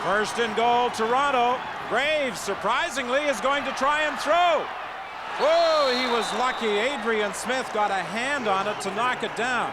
First and goal, Toronto. Graves, surprisingly, is going to try and throw. Whoa, he was lucky. Adrian Smith got a hand on it to knock it down.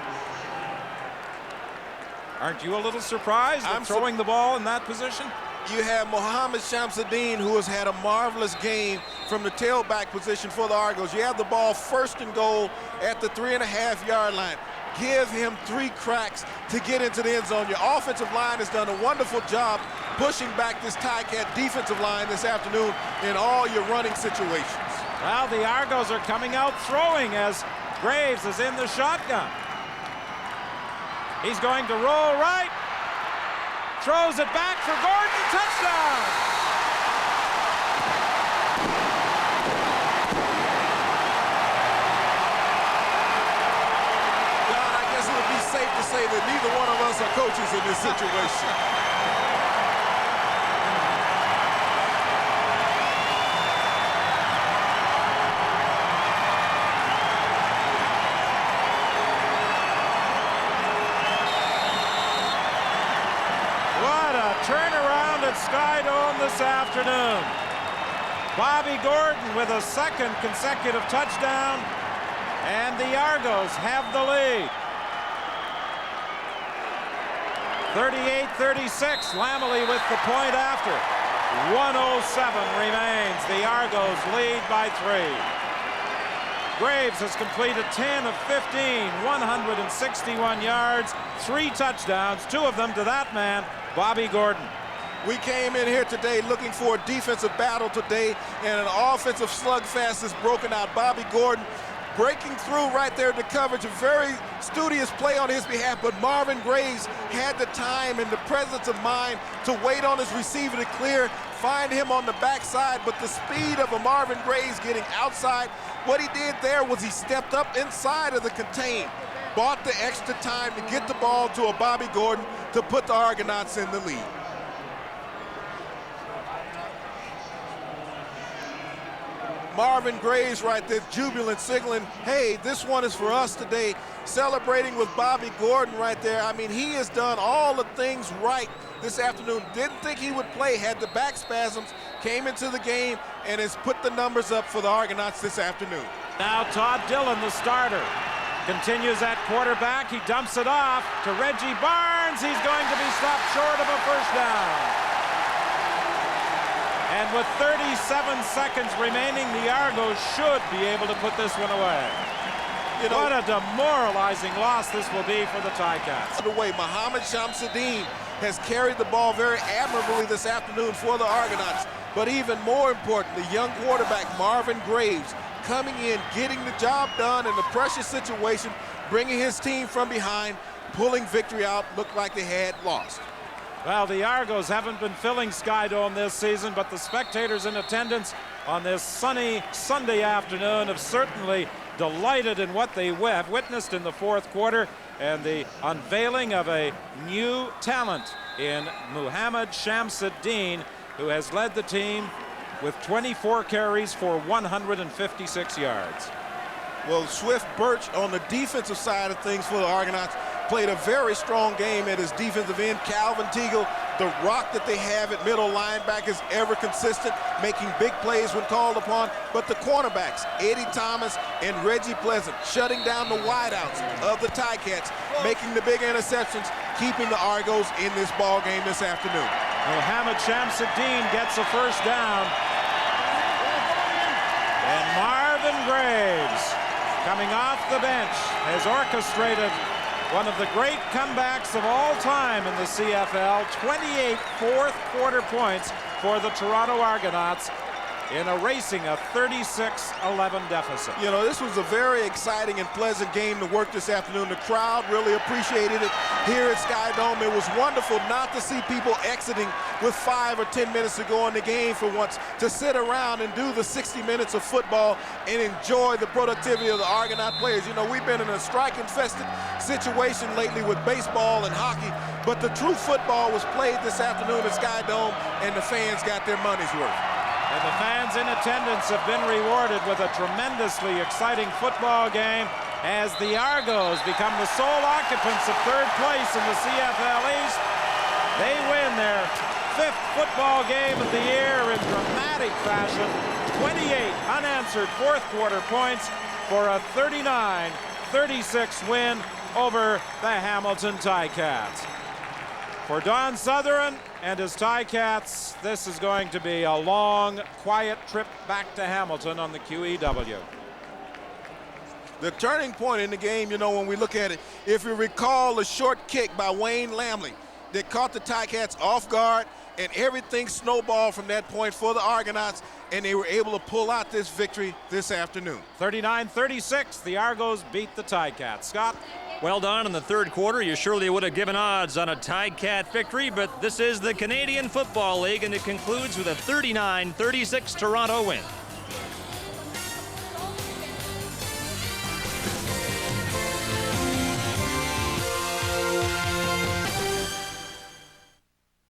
Aren't you a little surprised at throwing the ball in that position? You have Mohammed Shamsuddin, who has had a marvelous game from the tailback position for the Argos. You have the ball first and goal at the 3.5-yard line. Give him 3 cracks to get into the end zone. Your offensive line has done a wonderful job pushing back this Ticat defensive line this afternoon in all your running situations. Well, the Argos are coming out throwing as Graves is in the shotgun. He's going to roll right. Throws it back for Gordon. Touchdown! John, I guess it would be safe to say that neither one of us are coaches in this situation. Turnaround at Skydome this afternoon. Bobby Gordon with a second consecutive touchdown, and the Argos have the lead. 38-36, Lamely with the point after. 1:07 remains. The Argos lead by 3. Graves has completed 10 of 15, 161 yards, 3 touchdowns, 2 of them to that man, Bobby Gordon. We came in here today looking for a defensive battle today, and an offensive slugfest is broken out. Bobby Gordon breaking through right there to coverage. A very studious play on his behalf, but Marvin Graves had the time and the presence of mind to wait on his receiver to clear, find him on the backside, but the speed of a Marvin Graves getting outside, what he did there was he stepped up inside of the contain, bought the extra time to get the ball to a Bobby Gordon to put the Argonauts in the lead. Marvin Graves right there, jubilant, signaling, hey, this one is for us today, celebrating with Bobby Gordon right there. I mean, he has done all the things right this afternoon. Didn't think he would play, had the back spasms, came into the game, and has put the numbers up for the Argonauts this afternoon. Now Todd Dillon, the starter, continues at quarterback. He dumps it off to Reggie Barnes. He's going to be stopped short of a first down. And with 37 seconds remaining, the Argos should be able to put this one away. You know, what a demoralizing loss this will be for the Ticats. The way Mohammed Shamsuddin has carried the ball very admirably this afternoon for the Argonauts. But even more important, the young quarterback, Marvin Graves, coming in, getting the job done in the pressure situation, bringing his team from behind, pulling victory out, looked like they had lost. Well, the Argos haven't been filling Skydome this season, but the spectators in attendance on this sunny Sunday afternoon have certainly delighted in what they have witnessed in the fourth quarter, and the unveiling of a new talent in Mohammed Shamsuddin, who has led the team with 24 carries for 156 yards. Well, Swift Birch on the defensive side of things for the Argonauts played a very strong game at his defensive end. Calvin Teagle, the rock that they have at middle linebacker, is ever consistent, making big plays when called upon. But the cornerbacks, Eddie Thomas and Reggie Pleasant, shutting down the wideouts of the Ticats, making the big interceptions, keeping the Argos in this ball game this afternoon. Mohammed Shamsuddin gets a first down. And Marvin Graves, coming off the bench, has orchestrated one of the great comebacks of all time in the CFL. 28 fourth quarter points for the Toronto Argonauts in erasing a 36-11 deficit. You know, this was a very exciting and pleasant game to work this afternoon. The crowd really appreciated it here at Skydome. It was wonderful not to see people exiting with 5 or 10 minutes to go in the game for once, to sit around and do the 60 minutes of football and enjoy the productivity of the Argonaut players. You know, we've been in a strike-infested situation lately with baseball and hockey, but the true football was played this afternoon at Skydome, and the fans got their money's worth. And the fans in attendance have been rewarded with a tremendously exciting football game as the Argos become the sole occupants of third place in the CFL East. They win their fifth football game of the year in dramatic fashion. 28 unanswered fourth quarter points for a 39-36 win over the Hamilton Ticats. For Don Sutherland and his Ticats, this is going to be a long, quiet trip back to Hamilton on the QEW. The turning point in the game, you know, when we look at it, if you recall the short kick by Wayne Lamley that caught the Ticats off guard, and everything snowballed from that point for the Argonauts, and they were able to pull out this victory this afternoon. 39-36, the Argos beat the Ticats. Scott? Well done in the third quarter. You surely would have given odds on a Ticat victory, but this is the Canadian Football League, and it concludes with a 39-36 Toronto win.